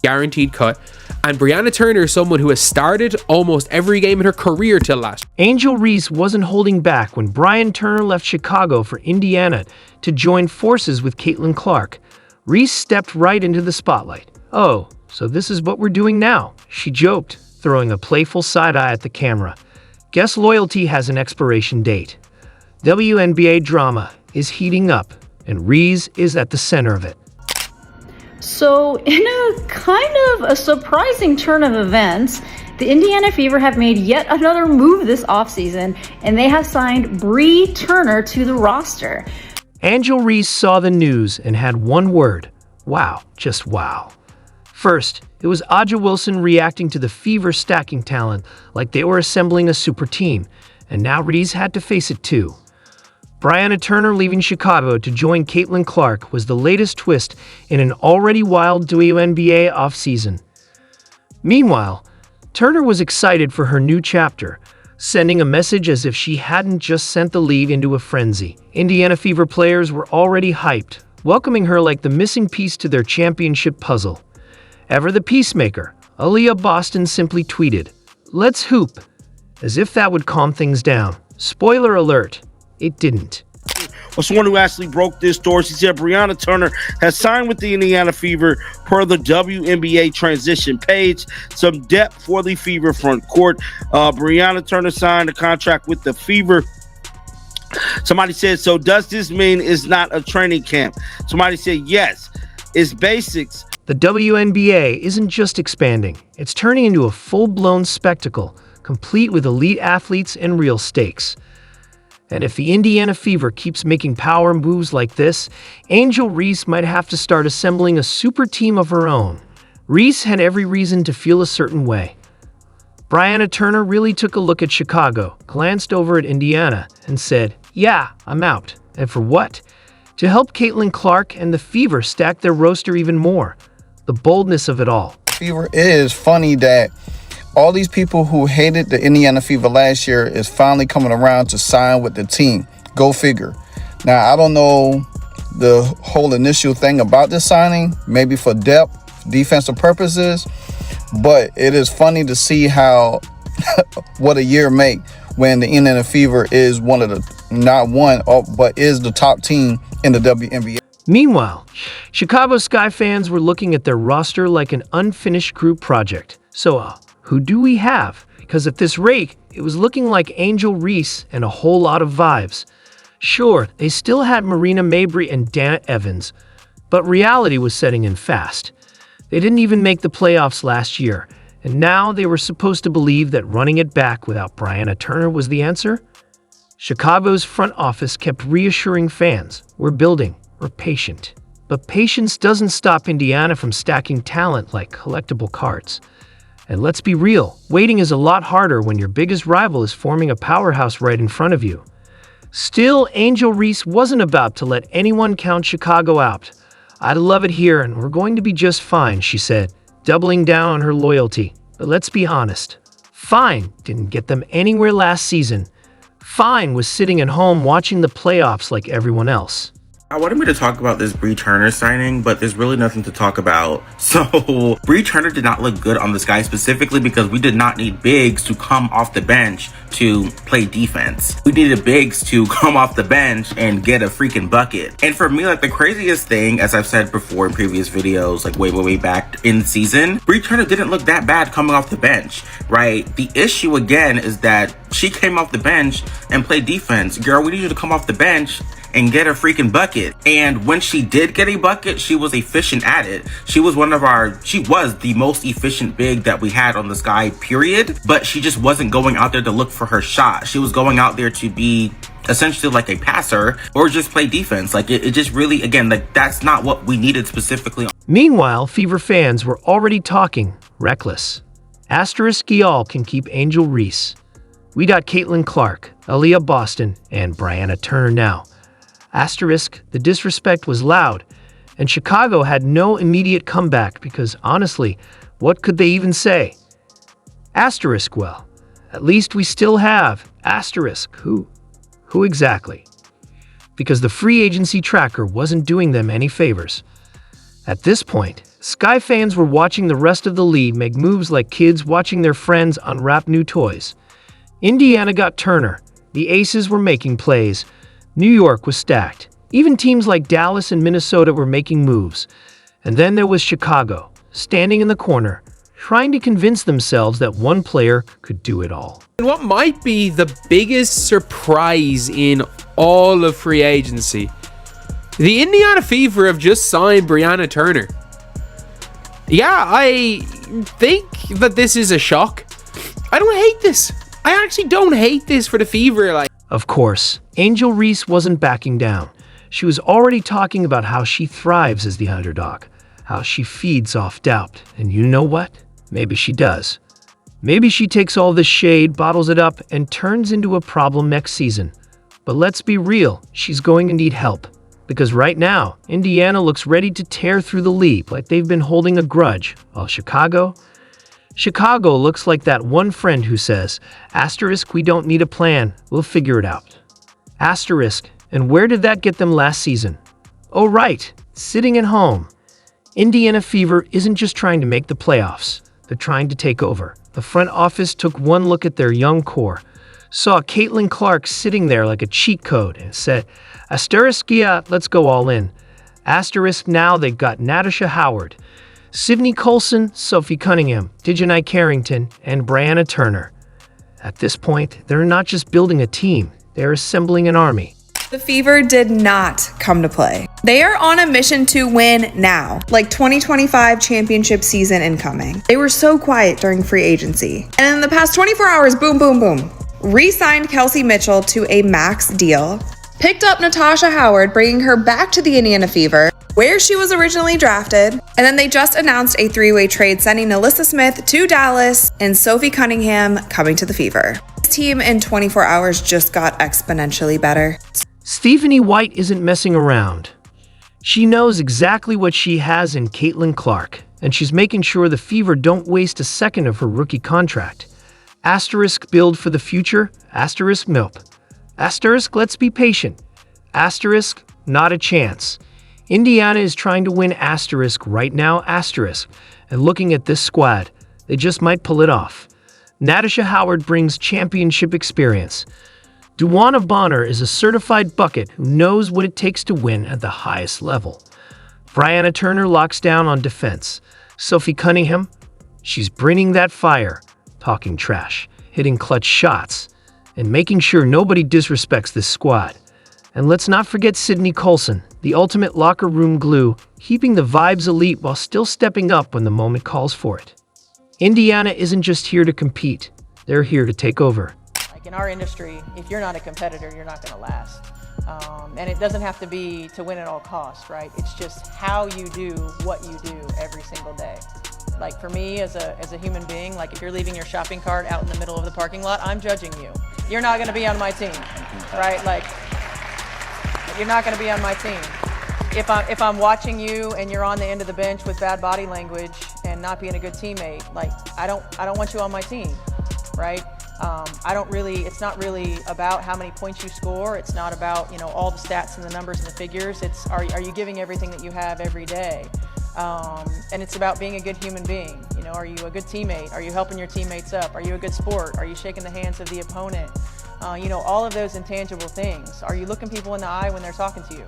guaranteed cut. And Brianna Turner is someone who has started almost every game in her career till last. Angel Reese wasn't holding back when Brianna Turner left Chicago for Indiana to join forces with Caitlin Clark. Reese stepped right into the spotlight. "Oh, so this is what we're doing now," she joked, throwing a playful side-eye at the camera. Guess loyalty has an expiration date. WNBA drama is heating up, and Reese is at the center of it. So, in a kind of a surprising turn of events, the Indiana Fever have made yet another move this offseason, and they have signed Bree Turner to the roster. Angel Reese saw the news and had one word: wow, just wow. First, it was Aja Wilson reacting to the Fever stacking talent like they were assembling a super team, and now Reese had to face it too. Brianna Turner leaving Chicago to join Caitlin Clark was the latest twist in an already wild WNBA offseason. Meanwhile, Turner was excited for her new chapter, sending a message as if she hadn't just sent the league into a frenzy. Indiana Fever players were already hyped, welcoming her like the missing piece to their championship puzzle. Ever the peacemaker, Aaliyah Boston simply tweeted, "Let's hoop," as if that would calm things down. Spoiler alert, it didn't. Well, someone who actually broke this story, she said Brianna Turner has signed with the Indiana Fever per the WNBA transition page. Some depth for the Fever front court. Brianna Turner signed a contract with the Fever. Somebody said, so does this mean it's not a training camp? Somebody said, yes, it's basics. The WNBA isn't just expanding, it's turning into a full-blown spectacle, complete with elite athletes and real stakes. And if the Indiana Fever keeps making power moves like this, Angel Reese might have to start assembling a super team of her own. Reese had every reason to feel a certain way. Brianna Turner really took a look at Chicago, glanced over at Indiana, and said, "Yeah, I'm out." And for what? To help Caitlin Clark and the Fever stack their roster even more. The boldness of it all. Fever, it is funny that all these people who hated the Indiana Fever last year is finally coming around to sign with the team. Go figure. Now, I don't know the whole initial thing about this signing, maybe for depth, defensive purposes, but it is funny to see how what a year make when the Indiana Fever is one of the, not one, but is the top team in the WNBA. Meanwhile, Chicago Sky fans were looking at their roster like an unfinished group project. So, who do we have? Because at this rate, it was looking like Angel Reese and a whole lot of vibes. Sure, they still had Marina Mabrey and Dana Evans, but reality was setting in fast. They didn't even make the playoffs last year, and now they were supposed to believe that running it back without Brianna Turner was the answer? Chicago's front office kept reassuring fans, we're building, we're patient. But patience doesn't stop Indiana from stacking talent like collectible cards. And let's be real, waiting is a lot harder when your biggest rival is forming a powerhouse right in front of you. Still, Angel Reese wasn't about to let anyone count Chicago out. "I'd love it here and we're going to be just fine," she said, doubling down on her loyalty. But let's be honest, fine didn't get them anywhere last season. Fine was sitting at home watching the playoffs like everyone else. I wanted me to talk about this Bree Turner signing, but there's really nothing to talk about. So, Bree Turner did not look good on the Sky, specifically because we did not need bigs to come off the bench to play defense. We needed bigs to come off the bench and get a freaking bucket. And for me, like, the craziest thing, as I've said before in previous videos, like way back in the season, Bree Turner didn't look that bad coming off the bench, right? The issue, again, is that she came off the bench and played defense. Girl, we need you to come off the bench and get a freaking bucket. And when she did get a bucket, she was efficient at it. She was the most efficient big that we had on the Sky, period. But she just wasn't going out there to look for her shot. She was going out there to be essentially like a passer or just play defense. Like it just really, again, like that's not what we needed specifically. Meanwhile, Fever fans were already talking reckless. Asterisk y'all can keep Angel Reese. We got Caitlin Clark, Aaliyah Boston, and Brianna Turner now. Asterisk, the disrespect was loud, and Chicago had no immediate comeback because, honestly, what could they even say? Asterisk, well, at least we still have. Asterisk, who exactly? Because the free agency tracker wasn't doing them any favors. At this point, Sky fans were watching the rest of the league make moves like kids watching their friends unwrap new toys. Indiana got Turner. The Aces were making plays. New York was stacked. Even teams like Dallas and Minnesota were making moves. And then there was Chicago, standing in the corner, trying to convince themselves that one player could do it all. And what might be the biggest surprise in all of free agency, the Indiana Fever have just signed Brianna Turner. Yeah, I think that this is a shock. I don't hate this. I actually don't hate this for the Fever. Of course, Angel Reese wasn't backing down. She was already talking about how she thrives as the underdog, how she feeds off doubt. And you know what? Maybe she does. Maybe she takes all this shade, bottles it up, and turns into a problem next season. But let's be real, she's going to need help. Because right now, Indiana looks ready to tear through the league like they've been holding a grudge, while Chicago looks like that one friend who says, asterisk, we don't need a plan, we'll figure it out. Asterisk, and where did that get them last season? Oh right, sitting at home. Indiana Fever isn't just trying to make the playoffs, they're trying to take over. The front office took one look at their young core, saw Caitlin Clark sitting there like a cheat code and said, asterisk, yeah, let's go all in. Asterisk, now they've got Natasha Howard, Sydney Colson, Sophie Cunningham, Dejanai Carrington, and Brianna Turner. At this point, they're not just building a team, they're assembling an army. The Fever did not come to play. They are on a mission to win now, like 2025 championship season incoming. They were so quiet during free agency. And in the past 24 hours, boom, boom, boom. Re-signed Kelsey Mitchell to a max deal. Picked up Natasha Howard, bringing her back to the Indiana Fever, where she was originally drafted. And then they just announced a three-way trade sending Alyssa Smith to Dallas and Sophie Cunningham coming to the Fever. This team in 24 hours just got exponentially better. Stephanie White isn't messing around. She knows exactly what she has in Caitlin Clark, and she's making sure the Fever don't waste a second of her rookie contract. Asterisk, build for the future. Asterisk, nope. Asterisk, let's be patient. Asterisk, not a chance. Indiana is trying to win asterisk right now, asterisk. And looking at this squad, they just might pull it off. Natasha Howard brings championship experience. Duana Bonner is a certified bucket who knows what it takes to win at the highest level. Brianna Turner locks down on defense. Sophie Cunningham, she's bringing that fire, talking trash, hitting clutch shots, and making sure nobody disrespects this squad. And let's not forget Sydney Colson, the ultimate locker room glue, keeping the vibes elite while still stepping up when the moment calls for it. Indiana isn't just here to compete, they're here to take over. Like in our industry, if you're not a competitor, you're not going to last. And it doesn't have to be to win at all costs, right? It's just how you do what you do every single day. Like for me as a human being, like if you're leaving your shopping cart out in the middle of the parking lot, I'm judging you. You're not going to be on my team, right? Like you're not going to be on my team. If I'm watching you and you're on the end of the bench with bad body language and not being a good teammate, like I don't want you on my team, right? It's not really about how many points you score. It's not about, all the stats and the numbers and the figures. It's, are you giving everything that you have every day? And it's about being a good human being. Are you a good teammate? Are you helping your teammates up? Are you a good sport? Are you shaking the hands of the opponent? All of those intangible things. Are you looking people in the eye when they're talking to you?